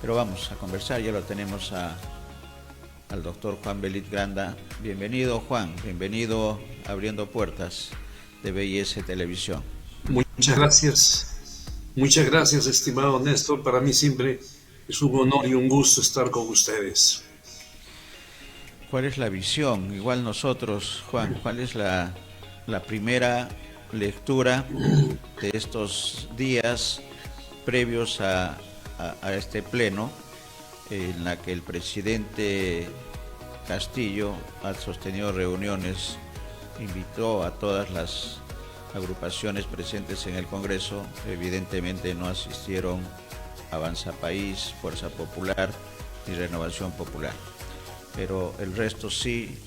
Pero vamos a conversar, ya lo tenemos al doctor Juan Belit Granda. Bienvenido, Juan, bienvenido Abriendo Puertas de BIS Televisión. Muchas gracias, estimado Néstor. Para mí siempre es un honor y un gusto estar con ustedes. ¿Cuál es la visión? Igual nosotros, Juan, ¿cuál es la primera lectura de estos días previos a este pleno, en la que el presidente Castillo ha sostenido reuniones, invitó a todas las agrupaciones presentes en el Congreso? Evidentemente no asistieron Avanza País, Fuerza Popular y Renovación Popular, pero el resto sí,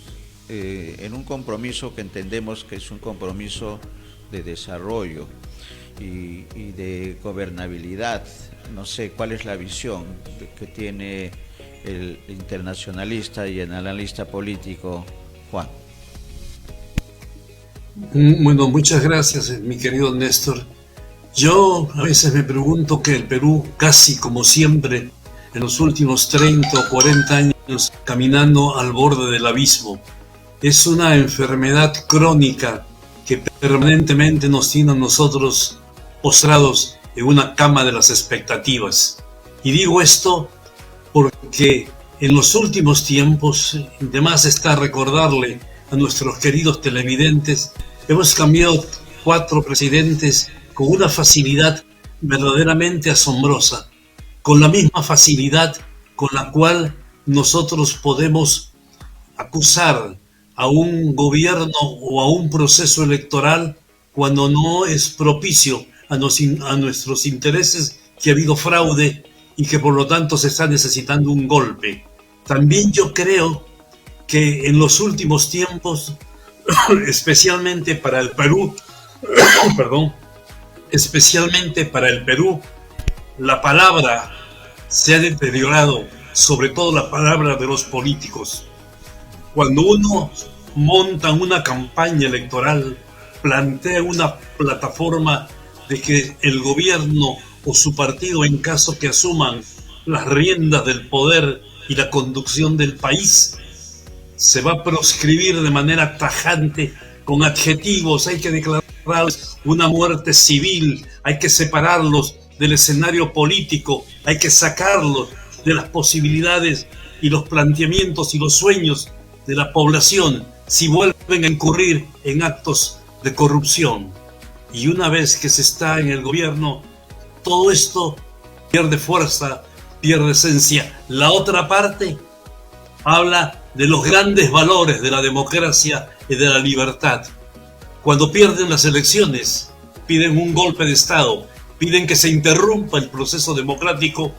en un compromiso que entendemos que es un compromiso de desarrollo y de gobernabilidad. No sé cuál es la visión que tiene el internacionalista y el analista político, Juan. Bueno, muchas gracias, mi querido Néstor. Yo a veces me pregunto que el Perú, casi como siempre, en los últimos 30 o 40 años, caminando al borde del abismo, es una enfermedad crónica que permanentemente nos tiene a nosotros postrados en una cama de las expectativas. Y digo esto porque en los últimos tiempos, de más está recordarle a nuestros queridos televidentes, hemos cambiado 4 presidentes con una facilidad verdaderamente asombrosa, con la misma facilidad con la cual nosotros podemos acusar a un gobierno o a un proceso electoral cuando no es propicio a nuestros intereses, que ha habido fraude y que por lo tanto se está necesitando un golpe. También yo creo que en los últimos tiempos, especialmente para el Perú, la palabra se ha deteriorado, sobre todo la palabra de los políticos. Cuando uno monta una campaña electoral, plantea una plataforma de que el gobierno o su partido, en caso que asuman las riendas del poder y la conducción del país, se va a proscribir de manera tajante con adjetivos. Hay que declararles una muerte civil, hay que separarlos del escenario político, hay que sacarlos de las posibilidades y los planteamientos y los sueños de la población si vuelven a incurrir en actos de corrupción. Y una vez que se está en el gobierno, todo esto pierde fuerza, pierde esencia. La otra parte habla de los grandes valores de la democracia y de la libertad. Cuando pierden las elecciones, piden un golpe de Estado, piden que se interrumpa el proceso democrático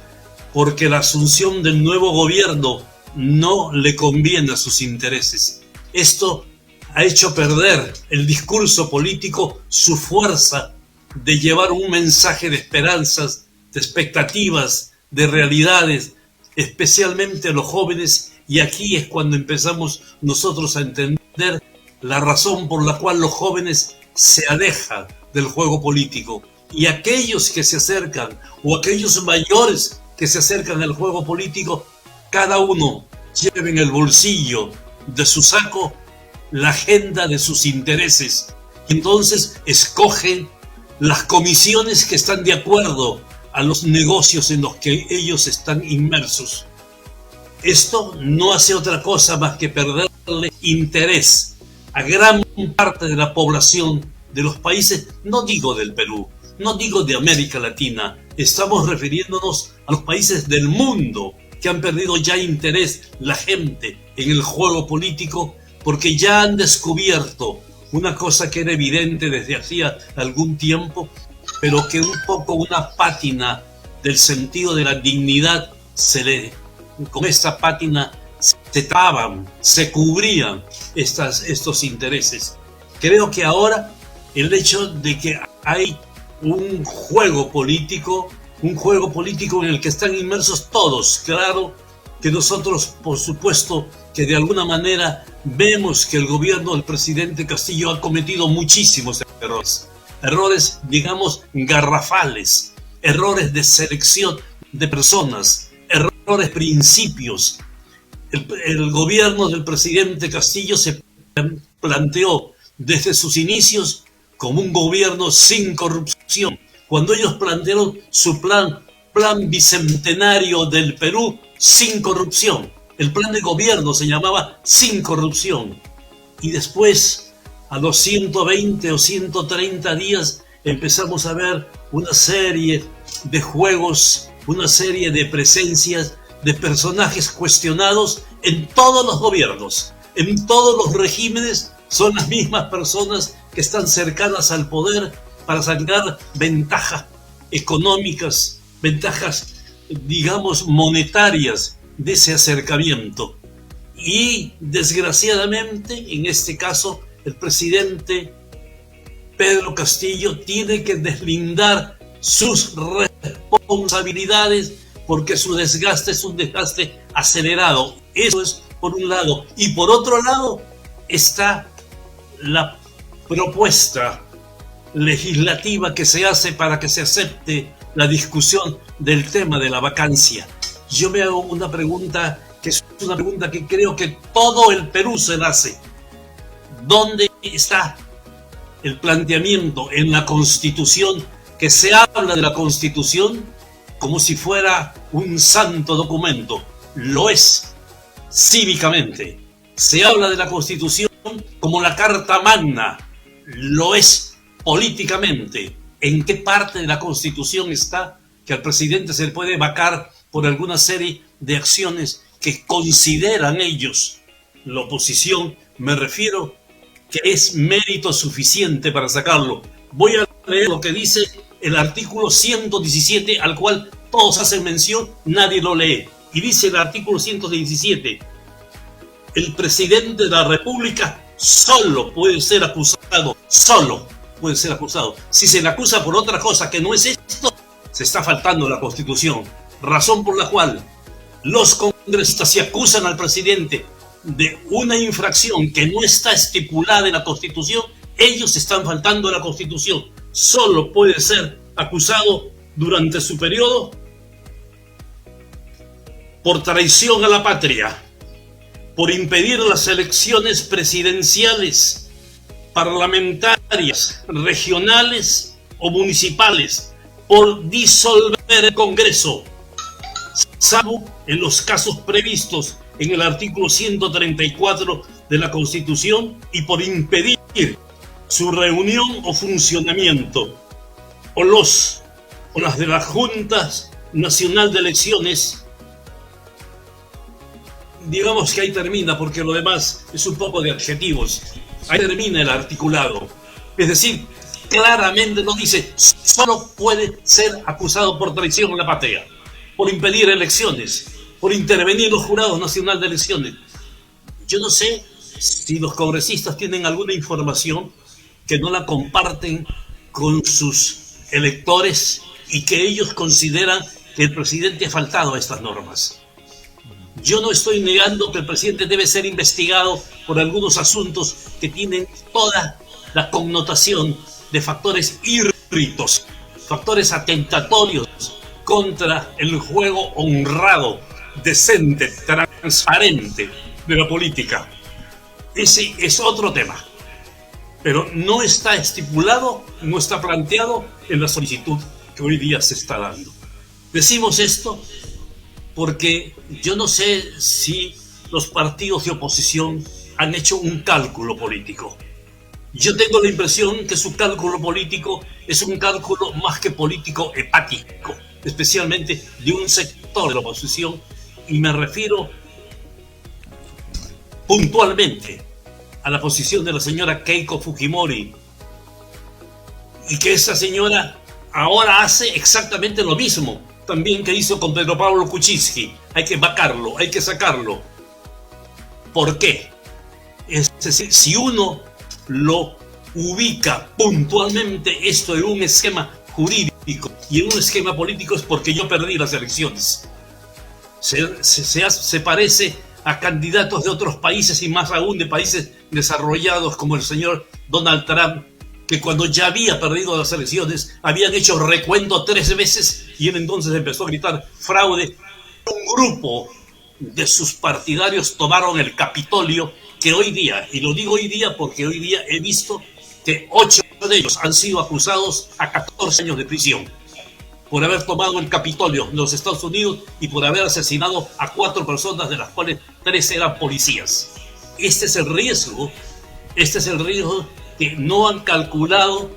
porque la asunción del nuevo gobierno no le conviene a sus intereses. Esto ha hecho perder el discurso político su fuerza de llevar un mensaje de esperanzas, de expectativas, de realidades, especialmente a los jóvenes. Y aquí es cuando empezamos nosotros a entender la razón por la cual los jóvenes se alejan del juego político. Y aquellos que se acercan, o aquellos mayores que se acercan al juego político, cada uno lleva en el bolsillo de su saco la agenda de sus intereses. Y entonces escogen las comisiones que están de acuerdo a los negocios en los que ellos están inmersos. Esto no hace otra cosa más que perderle interés a gran parte de la población de los países, no digo del Perú, no digo de América Latina, estamos refiriéndonos a los países del mundo que han perdido ya interés, la gente, en el juego político, porque ya han descubierto una cosa que era evidente desde hacía algún tiempo, pero que un poco una pátina del sentido de la dignidad con esta pátina se tapaban, se cubrían estos intereses. Creo que ahora el hecho de que hay un juego político en el que están inmersos todos, claro que nosotros, por supuesto, que de alguna manera vemos que el gobierno del presidente Castillo ha cometido muchísimos errores, digamos, garrafales, errores de selección de personas, errores, principios. El gobierno del presidente Castillo se planteó desde sus inicios como un gobierno sin corrupción. Cuando ellos plantearon su plan bicentenario del Perú sin corrupción, el plan de gobierno se llamaba sin corrupción. Y después, a los 120 o 130 días, empezamos a ver una serie de juegos, una serie de presencias de personajes cuestionados en todos los gobiernos, en todos los regímenes. Son las mismas personas que están cercanas al poder para sacar ventajas económicas, ventajas, digamos, monetarias de ese acercamiento. Y desgraciadamente, en este caso, el presidente Pedro Castillo tiene que deslindar sus responsabilidades porque su desgaste es un desgaste acelerado. Eso es por un lado. Y por otro lado está la propuesta legislativa que se hace para que se acepte la discusión del tema de la vacancia. Yo me hago una pregunta que es una pregunta que creo que todo el Perú se la hace. ¿Dónde está el planteamiento en la Constitución que se habla de la Constitución como si fuera un santo documento? Lo es cívicamente. Se habla de la Constitución como la Carta Magna. Lo es políticamente. ¿En qué parte de la Constitución está que al presidente se le puede vacar por alguna serie de acciones que consideran ellos, la oposición, me refiero, que es mérito suficiente para sacarlo? Voy a leer lo que dice el artículo 117, al cual todos hacen mención, nadie lo lee. Y dice el artículo 117, el presidente de la República solo puede ser acusado, solo puede ser acusado. Si se le acusa por otra cosa que no es esto, se está faltando la Constitución. Razón por la cual los congresistas, si acusan al presidente de una infracción que no está estipulada en la Constitución, ellos están faltando a la Constitución. Solo puede ser acusado durante su periodo por traición a la patria, por impedir las elecciones presidenciales, parlamentarias, regionales o municipales, por disolver el Congreso, salvo en los casos previstos en el artículo 134 de la Constitución, y por impedir su reunión o funcionamiento, o las de la Junta Nacional de Elecciones. Digamos que ahí termina, porque lo demás es un poco de adjetivos. Ahí termina el articulado. Es decir, claramente nos dice, solo puede ser acusado por traición a la patria, por impedir elecciones, por intervenir los jurados nacionales de elecciones. Yo no sé si los congresistas tienen alguna información que no la comparten con sus electores y que ellos consideran que el presidente ha faltado a estas normas. Yo no estoy negando que el presidente debe ser investigado por algunos asuntos que tienen toda la connotación de factores irritos, factores atentatorios contra el juego honrado, decente, transparente de la política. Ese es otro tema, pero no está estipulado, no está planteado en la solicitud que hoy día se está dando. Decimos esto porque yo no sé si los partidos de oposición han hecho un cálculo político. Yo tengo la impresión que su cálculo político es un cálculo más que político hepático, especialmente de un sector de la oposición, y me refiero puntualmente a la posición de la señora Keiko Fujimori, y que esa señora ahora hace exactamente lo mismo también que hizo con Pedro Pablo Kuczynski. Hay que vacarlo, hay que sacarlo. ¿Por qué? Es decir, si uno lo ubica puntualmente esto en un esquema jurídico y en un esquema político, es porque yo perdí las elecciones. Se parece a candidatos de otros países, y más aún de países desarrollados como el señor Donald Trump, que cuando ya había perdido las elecciones habían hecho recuento 3 veces y él entonces empezó a gritar fraude un grupo de sus partidarios tomaron el Capitolio, que hoy día, y lo digo hoy día porque hoy día he visto que 8 de ellos han sido acusados a 14 años de prisión por haber tomado el Capitolio de los Estados Unidos y por haber asesinado a 4 personas, de las cuales 3 eran policías. Este es el riesgo que no han calculado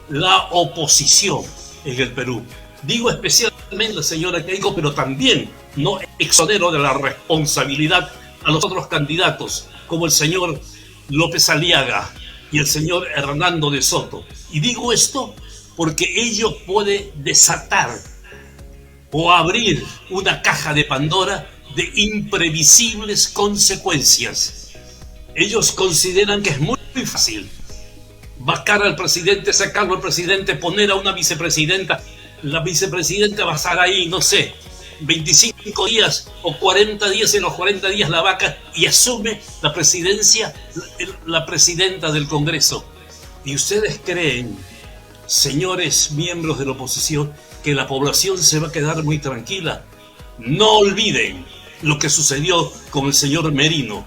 la oposición en el Perú. Digo especialmente, señora Keiko, pero también no exonero de la responsabilidad a los otros candidatos, como el señor López Aliaga y el señor Hernando de Soto. Y digo esto porque ello puede desatar o abrir una caja de Pandora de imprevisibles consecuencias. Ellos consideran que es muy fácil vacar al presidente, sacarlo al presidente, poner a una vicepresidenta. La vicepresidenta va a estar ahí, no sé, 25 días o 40 días, en los 40 días la vaca y asume la presidencia, la presidenta del Congreso. ¿Y ustedes creen, señores miembros de la oposición, que la población se va a quedar muy tranquila? No olviden lo que sucedió con el señor Merino.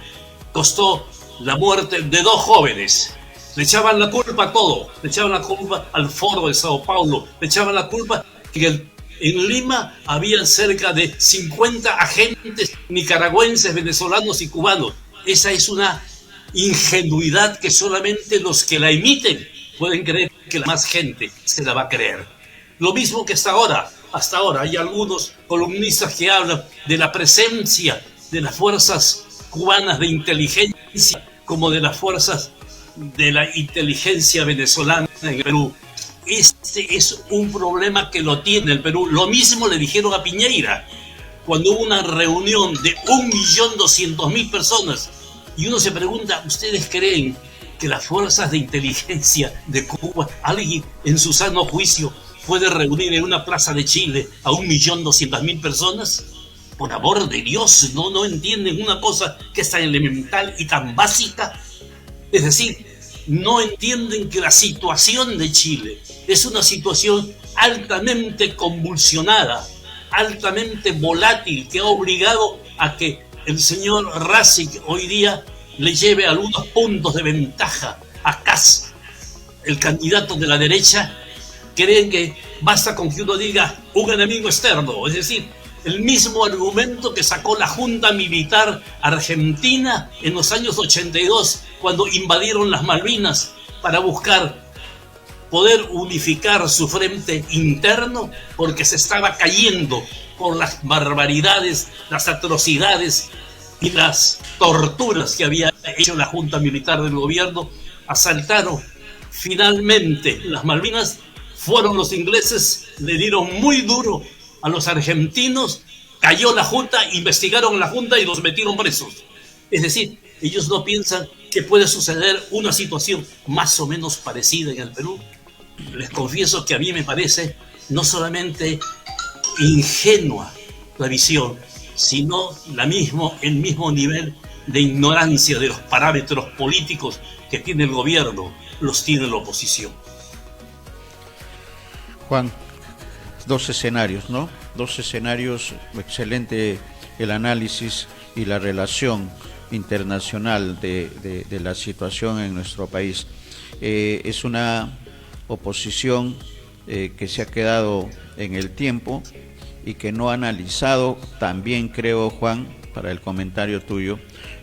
Costó la muerte de 2 jóvenes. Le echaban la culpa a todo. Le echaban la culpa al foro de Sao Paulo. Le echaban la culpa que en Lima habían cerca de 50 agentes nicaragüenses, venezolanos y cubanos. Esa es una ingenuidad que solamente los que la emiten pueden creer, que la más gente se la va a creer. Lo mismo que hasta ahora hay algunos columnistas que hablan de la presencia de las fuerzas cubanas de inteligencia como de las fuerzas de la inteligencia venezolana en el Perú. Este es un problema que lo tiene el Perú. Lo mismo le dijeron a Piñera cuando hubo una reunión de 1.200.000 personas y uno se pregunta, ¿ustedes creen que las fuerzas de inteligencia de Cuba, alguien en su sano juicio puede reunir en una plaza de Chile a 1.200.000 personas? Por amor de Dios, no entienden una cosa que es tan elemental y tan básica. Es decir, no entienden que la situación de Chile es una situación altamente convulsionada, altamente volátil, que ha obligado a que el señor Racing hoy día le lleve algunos puntos de ventaja a Kast, el candidato de la derecha. Creen que basta con que uno diga un enemigo externo, es decir, el mismo argumento que sacó la Junta Militar Argentina en los años 82, cuando invadieron las Malvinas para buscar poder unificar su frente interno, porque se estaba cayendo por las barbaridades, las atrocidades y las torturas que había hecho la Junta Militar del gobierno. Asaltaron finalmente las Malvinas, fueron los ingleses, le dieron muy duro a los argentinos, cayó la Junta, investigaron la Junta y los metieron presos. Es decir, ellos no piensan que puede suceder una situación más o menos parecida en el Perú. Les confieso que a mí me parece no solamente ingenua la visión, sino el mismo nivel de ignorancia de los parámetros políticos que tiene el gobierno, los tiene la oposición. Juan, 2 escenarios, ¿no? 2 escenarios, excelente el análisis y la relación internacional de la situación en nuestro país. Es una oposición que se ha quedado en el tiempo y que no ha analizado también, creo, Juan, para el comentario tuyo,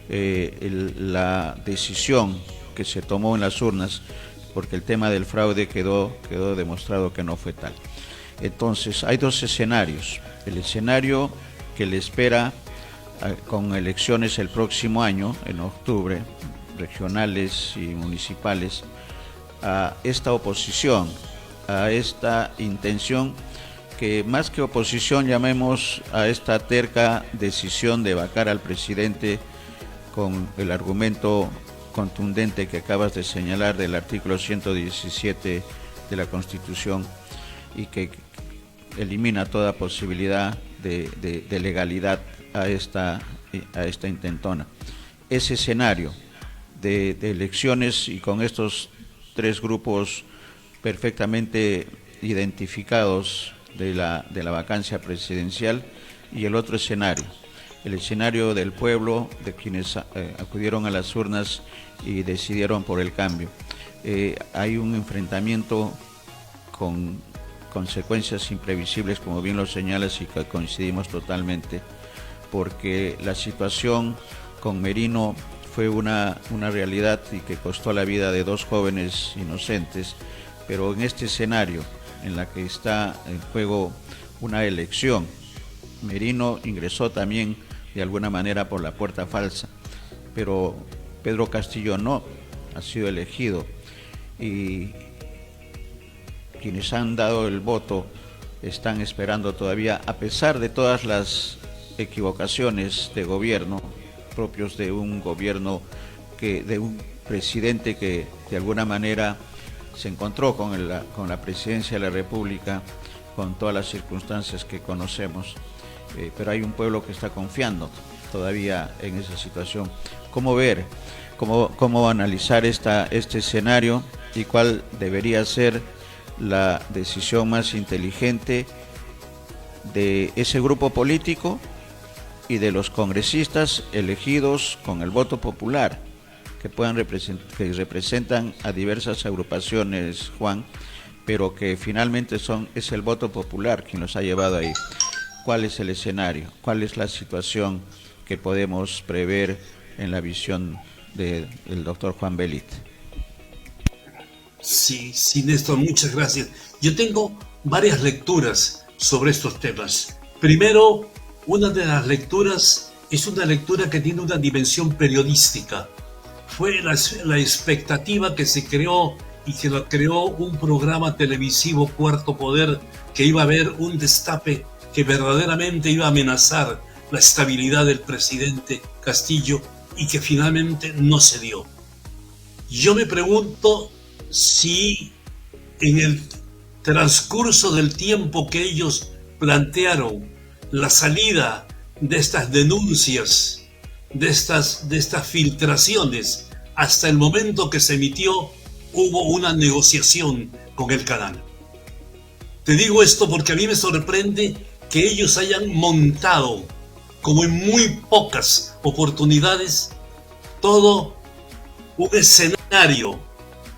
la decisión que se tomó en las urnas, porque el tema del fraude quedó demostrado que no fue tal. Entonces, hay 2 escenarios. El escenario que le espera con elecciones el próximo año, en octubre, regionales y municipales, a esta oposición, a esta intención que más que oposición llamemos a esta terca decisión de vacar al presidente con el argumento contundente que acabas de señalar del artículo 117 de la Constitución y que elimina toda posibilidad de legalidad a esta intentona. Ese escenario de elecciones y con estos 3 grupos perfectamente identificados de la vacancia presidencial y el otro escenario, el escenario del pueblo, de quienes acudieron a las urnas y decidieron por el cambio. Hay un enfrentamiento con consecuencias imprevisibles, como bien lo señalas, y que coincidimos totalmente, porque la situación con Merino fue una realidad y que costó la vida de 2 jóvenes inocentes, pero en este escenario en la que está en juego una elección, Merino ingresó también de alguna manera por la puerta falsa, pero Pedro Castillo no ha sido elegido, y quienes han dado el voto están esperando todavía, a pesar de todas las equivocaciones de gobierno propios de un gobierno de un presidente que de alguna manera se encontró con la presidencia de la República, con todas las circunstancias que conocemos, pero hay un pueblo que está confiando todavía en esa situación. ¿Cómo ver, cómo analizar este escenario y cuál debería ser la decisión más inteligente de ese grupo político y de los congresistas elegidos con el voto popular, que representan a diversas agrupaciones, Juan, pero que finalmente es el voto popular quien los ha llevado ahí? ¿Cuál es el escenario? ¿Cuál es la situación que podemos prever en la visión del doctor Juan Belit? Sí, Néstor, muchas gracias. Yo tengo varias lecturas sobre estos temas. Primero, una de las lecturas es una lectura que tiene una dimensión periodística. Fue la expectativa que se creó y que la creó un programa televisivo, Cuarto Poder, que iba a haber un destape que verdaderamente iba a amenazar la estabilidad del presidente Castillo y que finalmente no se dio. Yo me pregunto si en el transcurso del tiempo que ellos plantearon la salida de estas denuncias, de estas filtraciones, hasta el momento que se emitió, hubo una negociación con el canal. Te digo esto porque a mí me sorprende que ellos hayan montado, como en muy pocas oportunidades, todo un escenario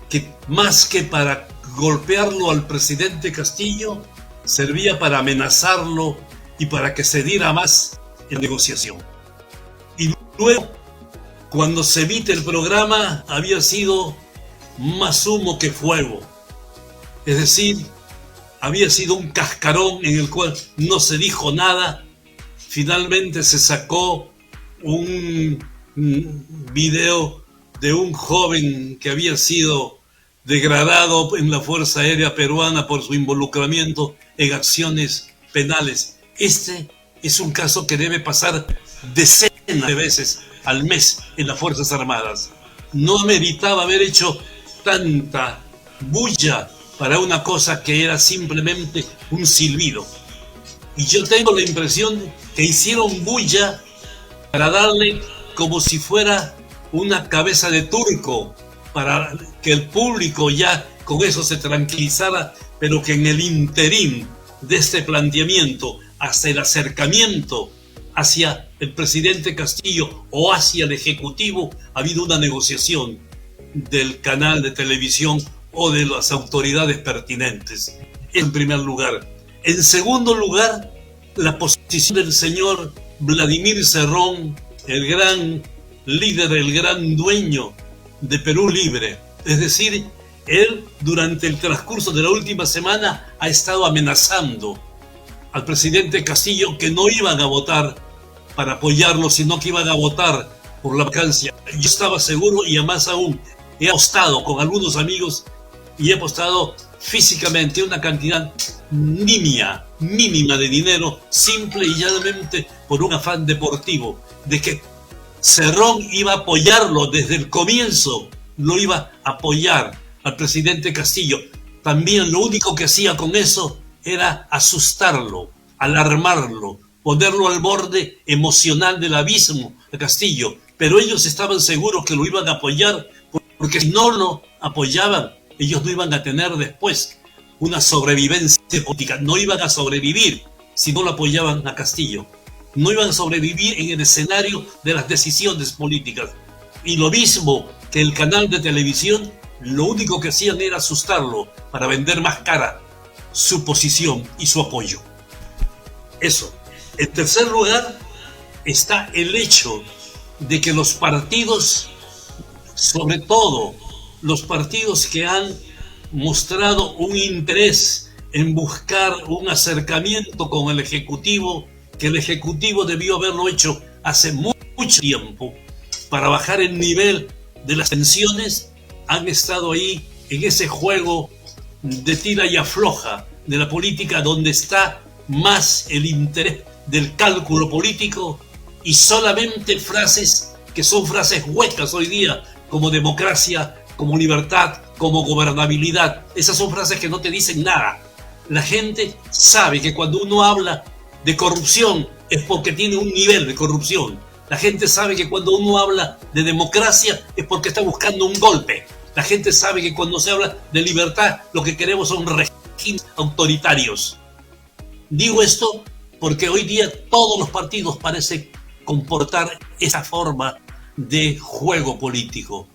que más que para golpearlo al presidente Castillo, servía para amenazarlo y para que se diera más en negociación. Y luego, cuando se emite el programa, había sido más humo que fuego. Es decir, había sido un cascarón en el cual no se dijo nada. Finalmente se sacó un video de un joven que había sido degradado en la Fuerza Aérea Peruana por su involucramiento en acciones penales. Este es un caso que debe pasar decenas de veces al mes en las Fuerzas Armadas. No meritaba haber hecho tanta bulla para una cosa que era simplemente un silbido. Y yo tengo la impresión que hicieron bulla para darle como si fuera una cabeza de turco, para que el público ya con eso se tranquilizara, pero que en el interín de este planteamiento, hasta el acercamiento hacia el presidente Castillo o hacia el Ejecutivo, ha habido una negociación del canal de televisión o de las autoridades pertinentes. En primer lugar. En segundo lugar, la posición del señor Vladimir Cerrón, el gran líder, el gran dueño de Perú Libre. Es decir, él durante el transcurso de la última semana ha estado amenazando al presidente Castillo que no iban a votar para apoyarlo, sino que iban a votar por la vacancia. Yo estaba seguro, y además aún he apostado con algunos amigos y he apostado físicamente una cantidad mínima de dinero, simple y llanamente por un afán deportivo, de que Cerrón iba a apoyarlo desde el comienzo, lo iba a apoyar al presidente Castillo. También lo único que hacía con eso era asustarlo, alarmarlo, ponerlo al borde emocional del abismo de Castillo. Pero ellos estaban seguros que lo iban a apoyar, porque si no lo apoyaban, ellos no iban a tener después una sobrevivencia política, no iban a sobrevivir si no lo apoyaban a Castillo. no iban a sobrevivir en el escenario de las decisiones políticas. Y lo mismo que el canal de televisión, lo único que hacían era asustarlo para vender más cara su posición y su apoyo. Eso. En tercer lugar está el hecho de que los partidos, sobre todo los partidos que han mostrado un interés en buscar un acercamiento con el Ejecutivo, que el Ejecutivo debió haberlo hecho hace mucho tiempo para bajar el nivel de las tensiones, han estado ahí en ese juego de tira y afloja de la política, donde está más el interés del cálculo político y solamente frases que son frases huecas hoy día, como democracia, como libertad, como gobernabilidad. Esas son frases que no te dicen nada. La gente sabe que cuando uno habla de corrupción es porque tiene un nivel de corrupción. La gente sabe que cuando uno habla de democracia es porque está buscando un golpe. La gente sabe que cuando se habla de libertad lo que queremos son regímenes autoritarios. Digo esto porque hoy día todos los partidos parecen comportar esa forma de juego político.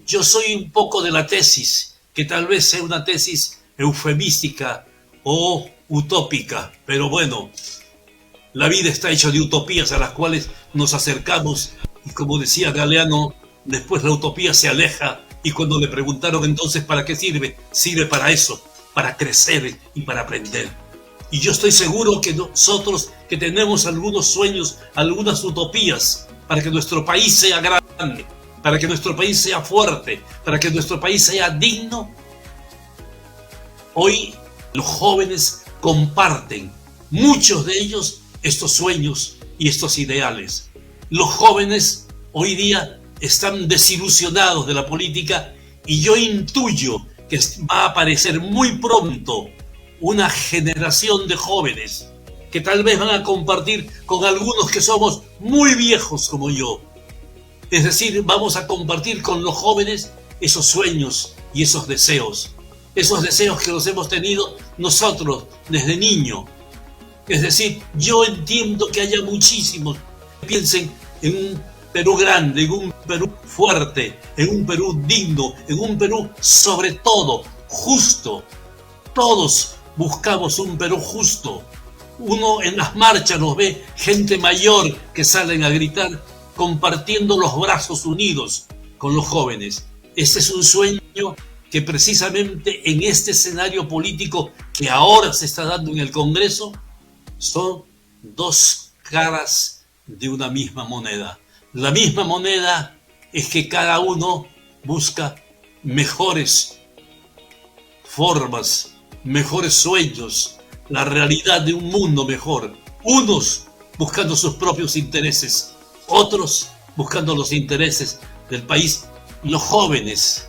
Yo soy un poco de la tesis, que tal vez sea una tesis eufemística o utópica, pero bueno, la vida está hecha de utopías a las cuales nos acercamos y, como decía Galeano, después la utopía se aleja, y cuando le preguntaron entonces ¿para qué sirve? Sirve para eso, para crecer y para aprender. Y yo estoy seguro que nosotros que tenemos algunos sueños, algunas utopías, para que nuestro país sea grande, para que nuestro país sea fuerte, para que nuestro país sea digno, hoy los jóvenes comparten, muchos de ellos, estos sueños y estos ideales. Los jóvenes hoy día están desilusionados de la política y yo intuyo que va a aparecer muy pronto una generación de jóvenes que tal vez van a compartir con algunos que somos muy viejos como yo. Es decir, vamos a compartir con los jóvenes esos sueños y esos deseos que los hemos tenido nosotros desde niño. Es decir, yo entiendo que haya muchísimos que piensen en un Perú grande, en un Perú fuerte, en un Perú digno, en un Perú sobre todo justo. Todos buscamos un Perú justo. Uno en las marchas nos ve gente mayor que salen a gritar compartiendo los brazos unidos con los jóvenes. Este es un sueño que precisamente en este escenario político que ahora se está dando en el Congreso son dos caras de una misma moneda. La misma moneda es que cada uno busca mejores formas, mejores sueños, la realidad de un mundo mejor. Unos buscando sus propios intereses, otros buscando los intereses del país. Los jóvenes,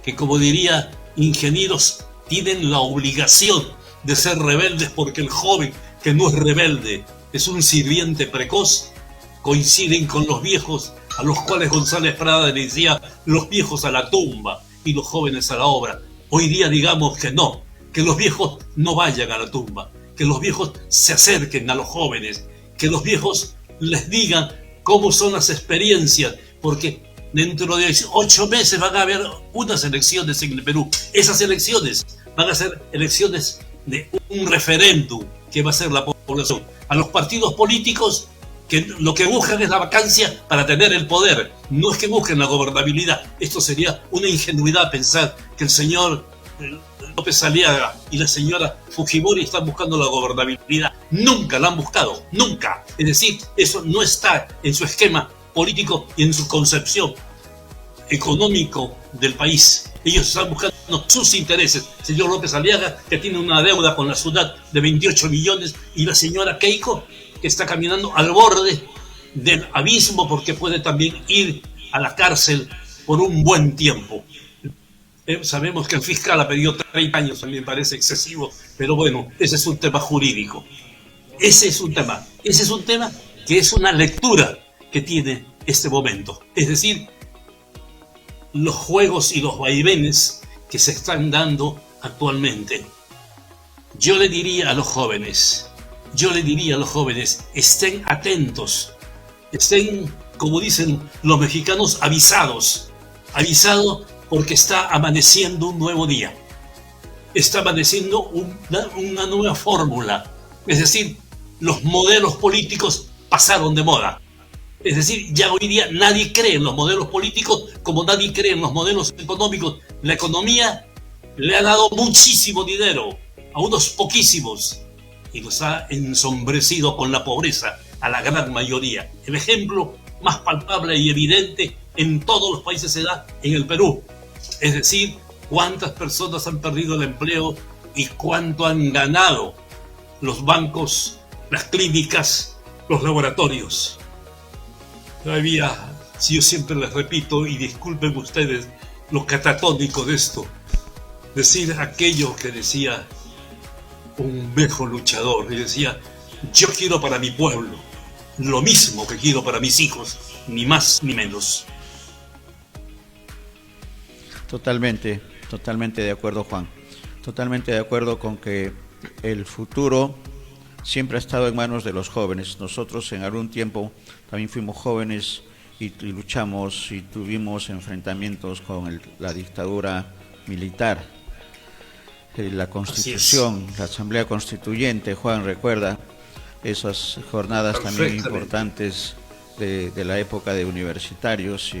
que como diría Ingenieros, tienen la obligación de ser rebeldes, porque el joven que no es rebelde es un sirviente precoz, coinciden con los viejos, a los cuales González Prada le decía los viejos a la tumba y los jóvenes a la obra. Hoy día digamos que no, que los viejos no vayan a la tumba, que los viejos se acerquen a los jóvenes, que los viejos les digan cómo son las experiencias, porque dentro de 8 meses van a haber unas elecciones en el Perú. Esas elecciones van a ser elecciones de un referéndum que va a ser la población. A los partidos políticos que lo que buscan es la vacancia para tener el poder, no es que busquen la gobernabilidad. Esto sería una ingenuidad pensar que el señor López Aliaga y la señora Fujimori están buscando la gobernabilidad. Nunca la han buscado, nunca. Es decir, eso no está en su esquema político y en su concepción económico del país. Ellos están buscando sus intereses. El señor López Aliaga, que tiene una deuda con la ciudad de 28 millones, y la señora Keiko, que está caminando al borde del abismo porque puede también ir a la cárcel por un buen tiempo. Sabemos que el fiscal ha pedido 30 años, a mí me parece excesivo, pero bueno, ese es un tema jurídico. Ese es un tema que es una lectura que tiene este momento. Es decir, los juegos y los vaivenes que se están dando actualmente. Yo le diría a los jóvenes, yo le diría a los jóvenes, estén atentos, estén, como dicen los mexicanos, avisados, avisados porque está amaneciendo un nuevo día, está amaneciendo una nueva fórmula, es decir, los modelos políticos pasaron de moda. Es decir, ya hoy día nadie cree en los modelos políticos como nadie cree en los modelos económicos. La economía le ha dado muchísimo dinero a unos poquísimos y nos ha ensombrecido con la pobreza a la gran mayoría. El ejemplo más palpable y evidente en todos los países se da en el Perú. Es decir, cuántas personas han perdido el empleo y cuánto han ganado los bancos, las clínicas, los laboratorios. Todavía, si yo siempre les repito, y disculpen ustedes lo catatónico de esto, decir aquello que decía un viejo luchador, y decía, yo quiero para mi pueblo lo mismo que quiero para mis hijos, ni más ni menos. Totalmente de acuerdo, Juan. Totalmente de acuerdo con que el futuro siempre ha estado en manos de los jóvenes. Nosotros en algún tiempo también fuimos jóvenes y luchamos y tuvimos enfrentamientos con la dictadura militar. La Constitución, la Asamblea Constituyente, Juan, recuerda esas jornadas también importantes de la época de universitarios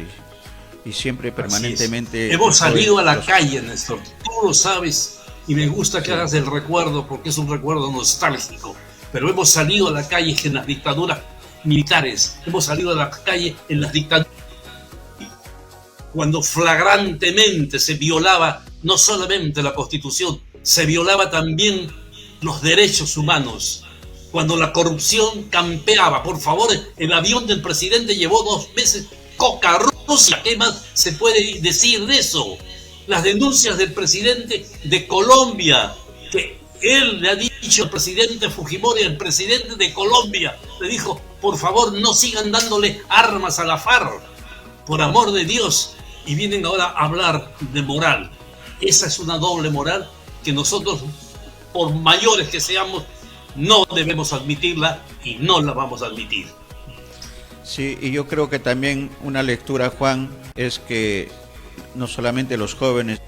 y siempre permanentemente... Hemos salido a la calle, Néstor, tú lo sabes, y me gusta que hagas el recuerdo porque es un recuerdo nostálgico, pero hemos salido a la calle en las dictaduras militares, hemos salido a la calle en las dictaduras cuando flagrantemente se violaba no solamente la Constitución, se violaba también los derechos humanos, cuando la corrupción campeaba. Por favor, el avión del presidente llevó 2 meses coca Rusia, ¿qué más se puede decir de eso? Las denuncias del presidente de Colombia, que él le ha dicho al presidente Fujimori, el presidente de Colombia, le dijo, por favor no sigan dándole armas a la FARC, por amor de Dios, y vienen ahora a hablar de moral. Esa es una doble moral que nosotros, por mayores que seamos, no debemos admitirla y no la vamos a admitir. Sí, y yo creo que también una lectura, Juan, es que no solamente los jóvenes,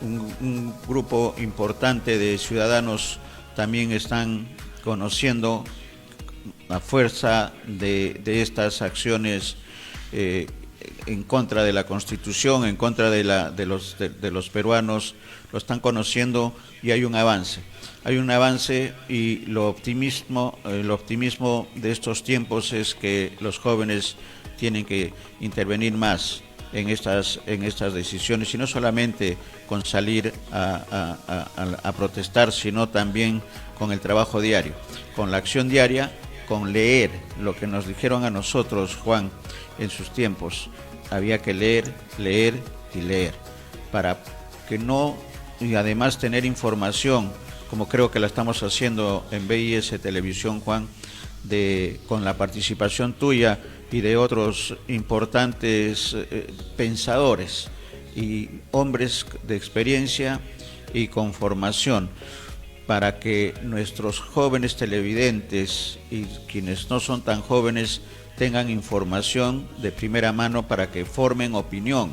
un grupo importante de ciudadanos también están conociendo la fuerza de estas acciones en contra de la Constitución, en contra de los peruanos, lo están conociendo y hay un avance. Hay un avance y el optimismo de estos tiempos es que los jóvenes tienen que intervenir más en estas decisiones, y no solamente con salir a protestar, sino también con el trabajo diario, con la acción diaria, con leer lo que nos dijeron a nosotros, Juan, en sus tiempos. Había que leer, leer y leer, para que no, y además tener información, como creo que la estamos haciendo en BIS Televisión, Juan, con la participación tuya y de otros importantes pensadores y hombres de experiencia y con formación, para que nuestros jóvenes televidentes y quienes no son tan jóvenes tengan información de primera mano para que formen opinión.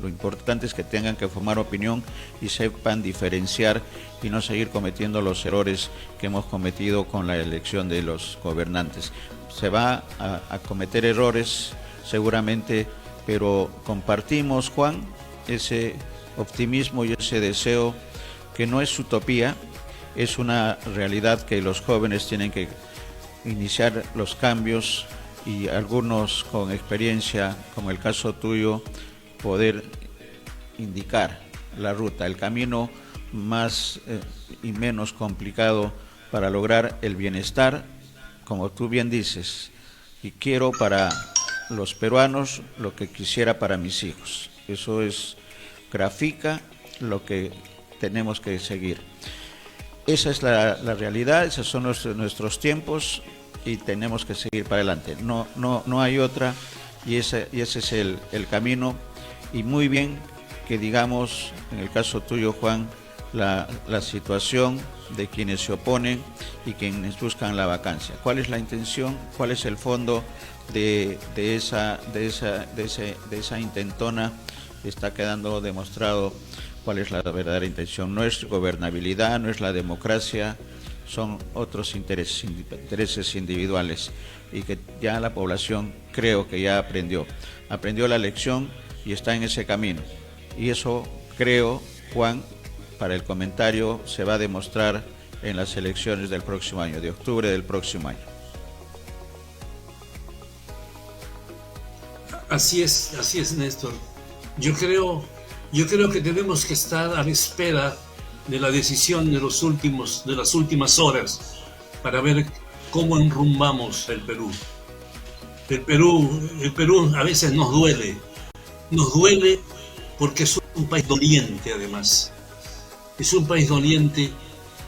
Lo importante es que tengan que formar opinión y sepan diferenciar y no seguir cometiendo los errores que hemos cometido con la elección de los gobernantes. Se va a cometer errores seguramente, pero compartimos, Juan, ese optimismo y ese deseo que no es utopía, es una realidad que los jóvenes tienen que iniciar los cambios y algunos con experiencia, como el caso tuyo, poder indicar la ruta, el camino más y menos complicado para lograr el bienestar, como tú bien dices, y quiero para los peruanos lo que quisiera para mis hijos. Eso grafica lo que tenemos que seguir. Esa es la realidad, esos son nuestros tiempos y tenemos que seguir para adelante. No hay otra, y ese es el camino. Y muy bien que digamos, en el caso tuyo, Juan, la situación de quienes se oponen y quienes buscan la vacancia. ¿Cuál es la intención? ¿Cuál es el fondo de esa intentona? Está quedando demostrado cuál es la verdadera intención. No es gobernabilidad, no es la democracia, son otros intereses individuales, y que ya la población creo que ya aprendió la lección y está en ese camino. Y eso creo, Juan, para el comentario, se va a demostrar en las elecciones del próximo año, de octubre del próximo año. Así es, Néstor. Yo creo que tenemos que estar a la espera de la decisión de las últimas horas para ver cómo enrumbamos el Perú. El Perú a veces nos duele porque es un país doliente, además. Es un país doliente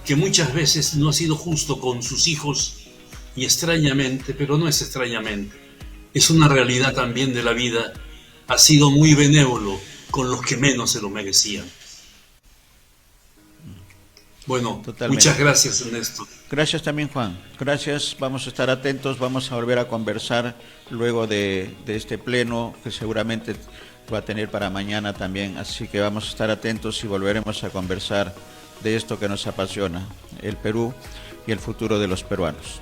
que muchas veces no ha sido justo con sus hijos, y extrañamente, pero no es extrañamente, es una realidad también de la vida, ha sido muy benévolo con los que menos se lo merecían. Bueno, totalmente. Muchas gracias, Néstor. Gracias también, Juan. Gracias, vamos a estar atentos, vamos a volver a conversar luego de este pleno que seguramente va a tener para mañana también, así que vamos a estar atentos y volveremos a conversar de esto que nos apasiona, el Perú y el futuro de los peruanos.